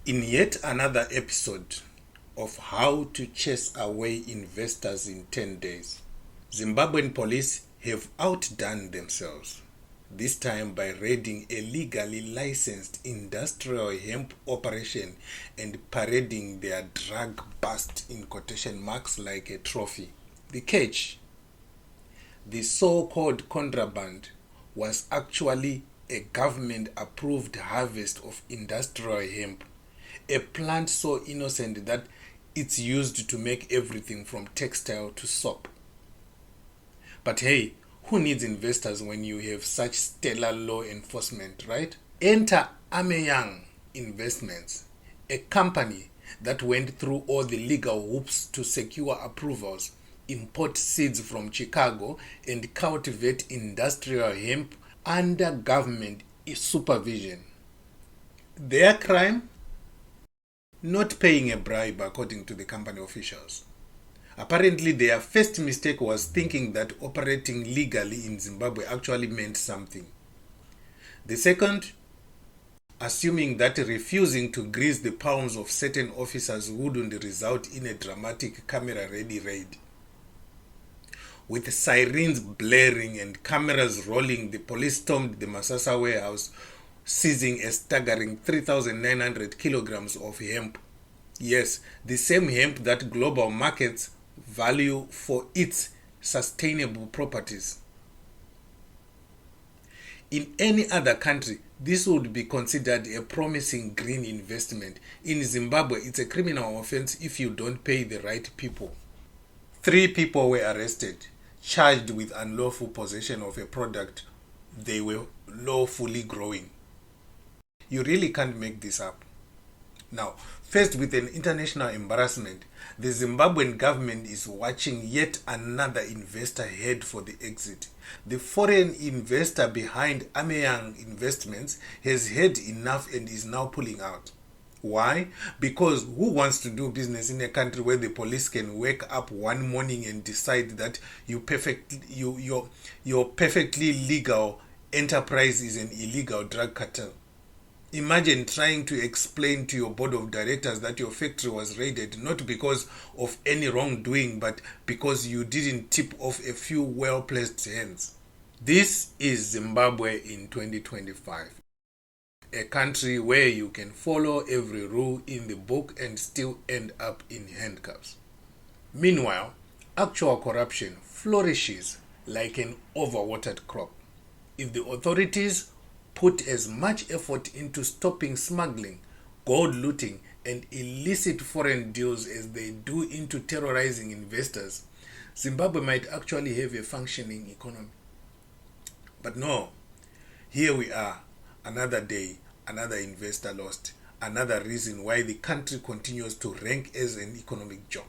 In yet another episode of how to chase away investors in 10 days, Zimbabwean police have outdone themselves, this time by raiding a legally licensed industrial hemp operation and parading their drug bust in quotation marks like a trophy. The catch: the so-called contraband was actually a government-approved harvest of industrial hemp, a plant so innocent that it's used to make everything from textile to soap. But hey, who needs investors when you have such stellar law enforcement, right? Enter Ameyang Investments, a company that went through all the legal hoops to secure approvals, import seeds from Chicago, and cultivate industrial hemp under government supervision. Their crime? Not paying a bribe, according to the company officials. Apparently, their first mistake was thinking that operating legally in Zimbabwe actually meant something. The second, assuming that refusing to grease the palms of certain officers wouldn't result in a dramatic camera-ready raid. With sirens blaring and cameras rolling, the police stormed the Masasa warehouse, seizing a staggering 3,900 kilograms of hemp. Yes, the same hemp that global markets value for its sustainable properties. In any other country, this would be considered a promising green investment. In Zimbabwe, it's a criminal offense if you don't pay the right people. 3 people were arrested, charged with unlawful possession of a product they were lawfully growing. You really can't make this up. Now, faced with an international embarrassment, the Zimbabwean government is watching yet another investor head for the exit. The foreign investor behind Ameyang Investments has had enough and is now pulling out. Why? Because who wants to do business in a country where the police can wake up one morning and decide that your perfectly legal enterprise is an illegal drug cartel? Imagine trying to explain to your board of directors that your factory was raided not because of any wrongdoing, but because you didn't tip off a few well-placed hands. This is Zimbabwe in 2025. A country where you can follow every rule in the book and still end up in handcuffs. Meanwhile, actual corruption flourishes like an overwatered crop. If the authorities put as much effort into stopping smuggling, gold looting, and illicit foreign deals as they do into terrorizing investors, Zimbabwe might actually have a functioning economy. But no, here we are, another day, another investor lost, another reason why the country continues to rank as an economic joke.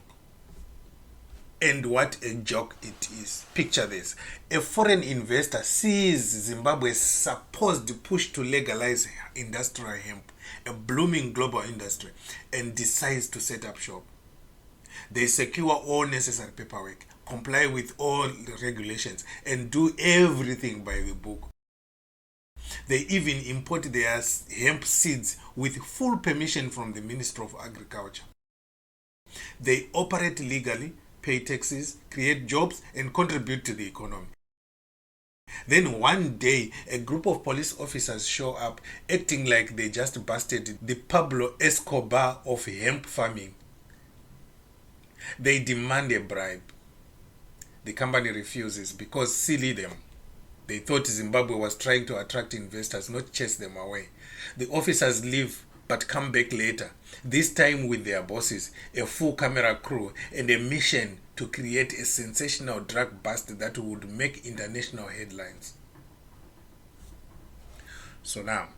And what a joke it is. Picture this. A foreign investor sees Zimbabwe's supposed push to legalize industrial hemp, a blooming global industry, and decides to set up shop. They secure all necessary paperwork, comply with all the regulations, and do everything by the book. They even import their hemp seeds with full permission from the Minister of Agriculture. They operate legally, pay taxes, create jobs, and contribute to the economy. Then one day, a group of police officers show up acting like they just busted the Pablo Escobar of hemp farming. They demand a bribe. The company refuses because silly them. They thought Zimbabwe was trying to attract investors, not chase them away. The officers leave but come back later, this time with their bosses, a full camera crew, and a mission to create a sensational drug bust that would make international headlines. So now,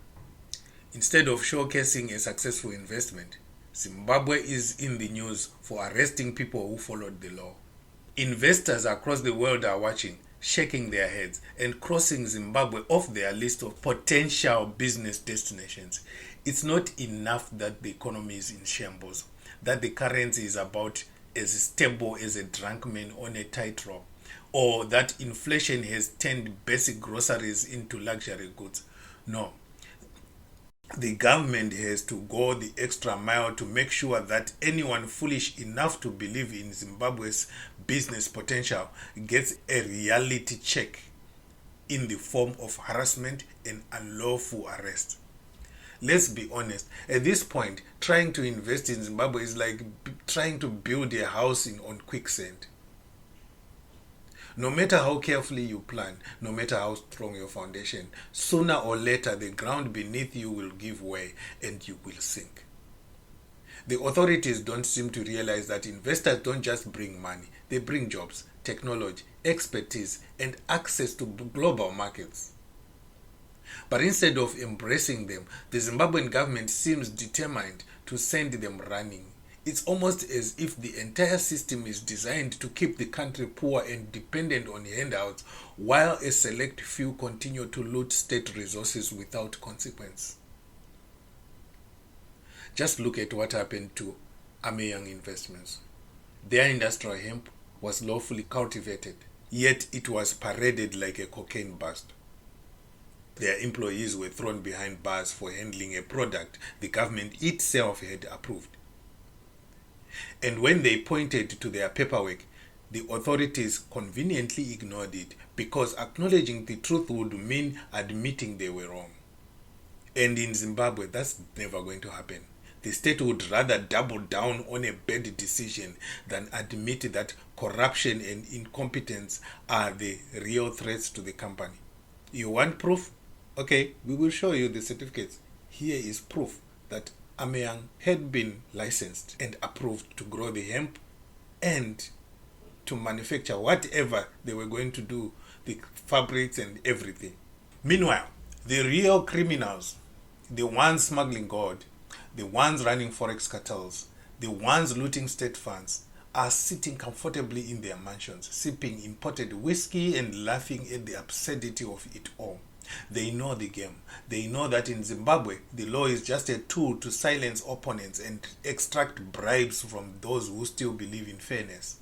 instead of showcasing a successful investment, Zimbabwe is in the news for arresting people who followed the law. Investors across the world are watching, shaking their heads, and crossing Zimbabwe off their list of potential business destinations. It's not enough that the economy is in shambles, that the currency is about as stable as a drunk man on a tightrope, or that inflation has turned basic groceries into luxury goods. No. The government has to go the extra mile to make sure that anyone foolish enough to believe in Zimbabwe's business potential gets a reality check in the form of harassment and unlawful arrest. Let's be honest, at this point, trying to invest in Zimbabwe is like trying to build a house on quicksand. No matter how carefully you plan, no matter how strong your foundation, sooner or later the ground beneath you will give way and you will sink. The authorities don't seem to realize that investors don't just bring money, they bring jobs, technology, expertise, and access to global markets. But instead of embracing them, the Zimbabwean government seems determined to send them running. It's almost as if the entire system is designed to keep the country poor and dependent on handouts, while a select few continue to loot state resources without consequence. Just look at what happened to Ameyang Investments. Their industrial hemp was lawfully cultivated, yet it was paraded like a cocaine bust. Their employees were thrown behind bars for handling a product the government itself had approved. And when they pointed to their paperwork, the authorities conveniently ignored it because acknowledging the truth would mean admitting they were wrong. And in Zimbabwe, that's never going to happen. The state would rather double down on a bad decision than admit that corruption and incompetence are the real threats to the company. You want proof? Okay, we will show you the certificates. Here is proof that Ameyang had been licensed and approved to grow the hemp and to manufacture whatever they were going to do, the fabrics and everything. Meanwhile, the real criminals, the ones smuggling gold, the ones running forex cartels, the ones looting state funds, are sitting comfortably in their mansions, sipping imported whiskey and laughing at the absurdity of it all. They know the game. They know that in Zimbabwe, the law is just a tool to silence opponents and extract bribes from those who still believe in fairness.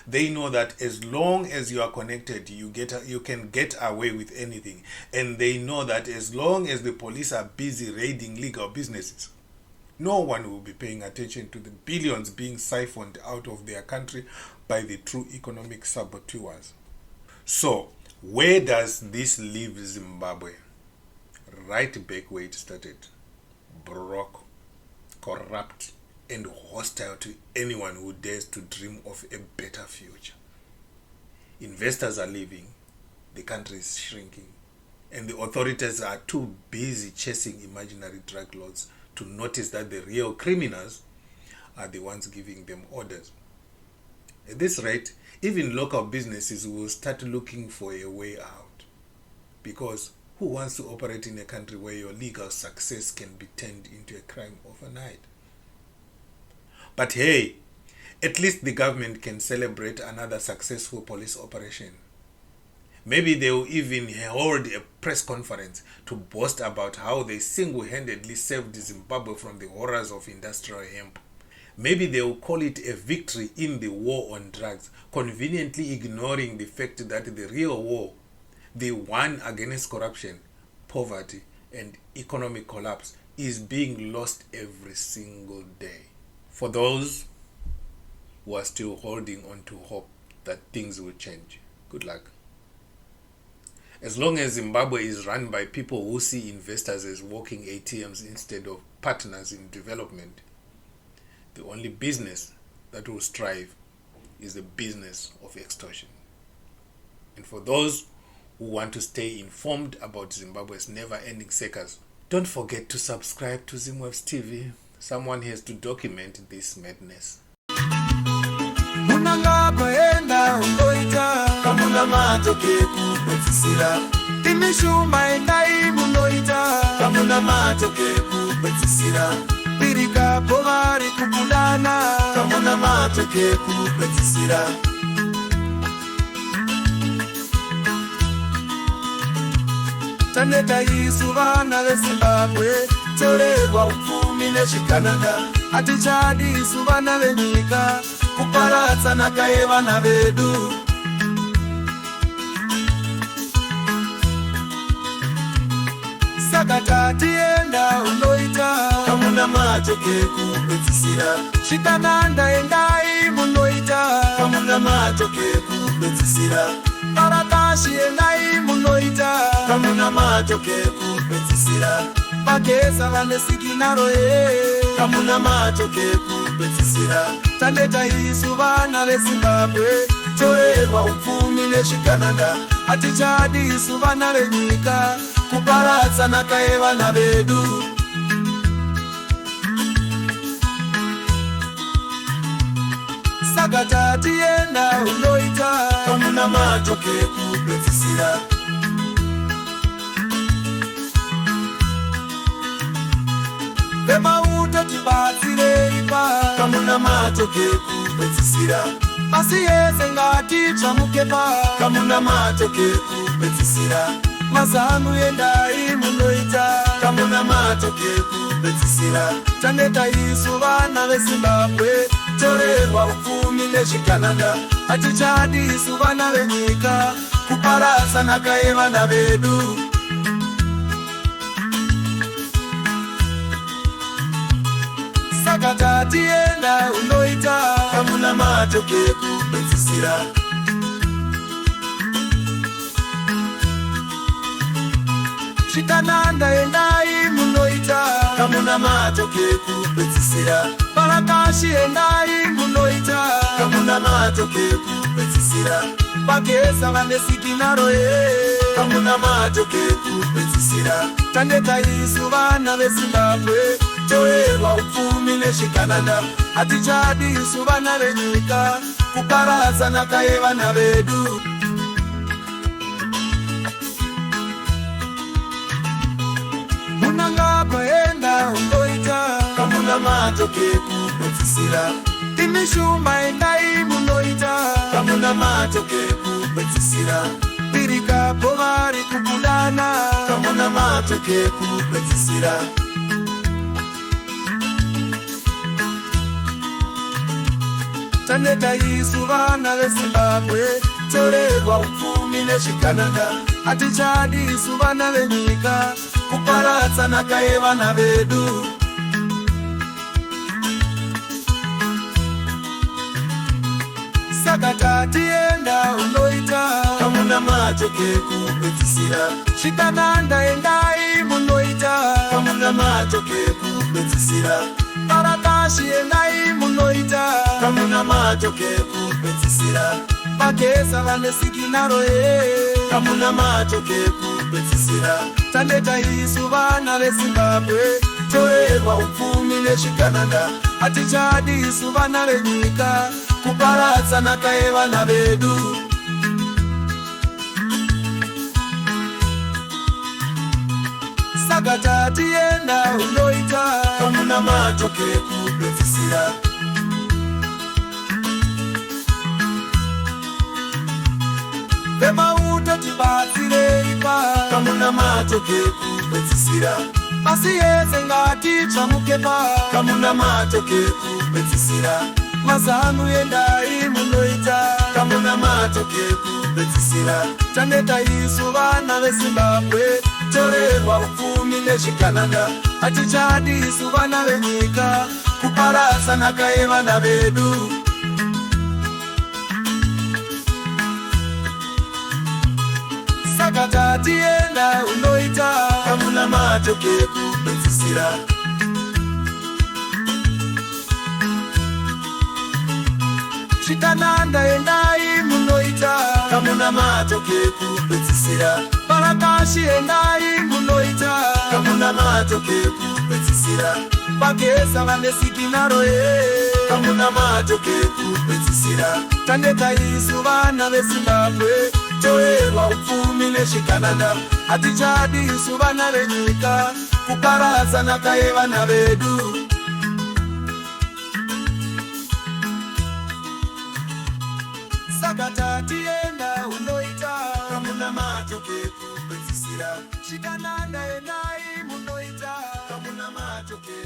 They know that as long as you are connected, you can get away with anything. And they know that as long as the police are busy raiding legal businesses, no one will be paying attention to the billions being siphoned out of their country by the true economic saboteurs. So, where does this leave Zimbabwe? Right back where it started. Broke, corrupt, and hostile to anyone who dares to dream of a better future. Investors are leaving, the country is shrinking, and the authorities are too busy chasing imaginary drug lords to notice that the real criminals are the ones giving them orders. At this rate, even local businesses will start looking for a way out. Because who wants to operate in a country where your legal success can be turned into a crime overnight? But hey, at least the government can celebrate another successful police operation. Maybe they will even hold a press conference to boast about how they single-handedly saved Zimbabwe from the horrors of industrial hemp. Maybe they will call it a victory in the war on drugs, conveniently ignoring the fact that the real war, the one against corruption, poverty, and economic collapse, is being lost every single day. For those who are still holding on to hope that things will change, good luck. As long as Zimbabwe is run by people who see investors as walking ATMs instead of partners in development, the only business that will strive is the business of extortion. And for those who want to stay informed about Zimbabwe's never-ending circus, don't forget to subscribe to Zimwaves TV. Someone has to document this madness. Birika povari kukundana kamuna matoke kupedzisira taneta isu vana veZimbabwe toregwa upfumi nezvikanaka hatichadi isu vana venyika kuparadza nhaka yevana vedu saka tatienda unoita kamuna matoke kupedzisira chitananda endai munoita kamuna matoke kupedzisira parakashi endai munoita kamuna matoke kupedzisira mageza vane siginaro kamuna matoke kupedzisira tandeta isu vana vezimbabwe toerwa upfumi nezvikananda hatichadi isu vana venyika kuparadza nhaka yevana vedu saka tatienda unoita kamuna matoke kupedzisira vemauto tibatsireipa kamuna matoke kupedzisira pasi yese ngatitsvamukepa kamuna matoke kupedzisira mazano endai munoita kamuna matoke kupedzisira tandeta isu vana vezimbabwe torerwa upfumi nezvikananda hatichadi isu vana venyika kuparadza nhaka yevana vedu saka tatienda unoita kamuna matoke kupedzisira chitananda endai munoita kamuna matoke kupedzisira parakashi endai munoita kamuna matoke kupedzisira mageza vane siginaro kamuna matoke kupedzisira tandeta isu vana vezimbabwe toerwa upfumi nezvikananda hatichadi isu vana venyika kuparadza nhaka yevana vedu munanga kwaenda unoita kamuna matoke kupedzisira timishuma endai munoita kamuna matoke kupedzisira pirikapo vari kubudana kamuna matoke kupedzisira tandeta isu vana vezimbabwe torerwa upfumi nezvikananda hatichadi isu vana venyika kuparadza nhaka yevana vedu saka tatienda unoita kamuna matoke kupedzisira chitananda endai munoita kamuna matoke kupedzisira parakashi endai munoita kamuna matoke kupedzisira mageza vane siginaro kamuna matoke kupedzisira tandeta isu vana vezimbabwe toerwa upfumi nezvikananda hatichadi isu vana venyika kuparadza nhaka yevana vedu saka tatienda unoita kamuna matoke kupedzisira vemauto tibatsireipa kamuna matoke kupedzisira pasi yese ngatitsvamukepa kamuna matoke kupedzisira mazano endai munoita kamuna matoke kupedzisira tandeta isu vana vezimbabwe torerwa upfumi nezvikananda hatichadi isu vana venyika kuparadza nhaka yevana vedu saka tatienda unoita kamuna matoke kupedzisira chitananda endai munoita kamuna matoke kupedzisira parakashi endai munoita kamuna matoke kupedzisira mageza vane siginaro kamuna matoke kupedzisira tandeta isu vana vezimbabwe toerwa upfumi nezvikananda hatichadi isu vana venyika kuparadza nhaka yevana vedu saka tatienda unoita kamuna matoke kupedzisira chitananda endai munoita kamuna matoke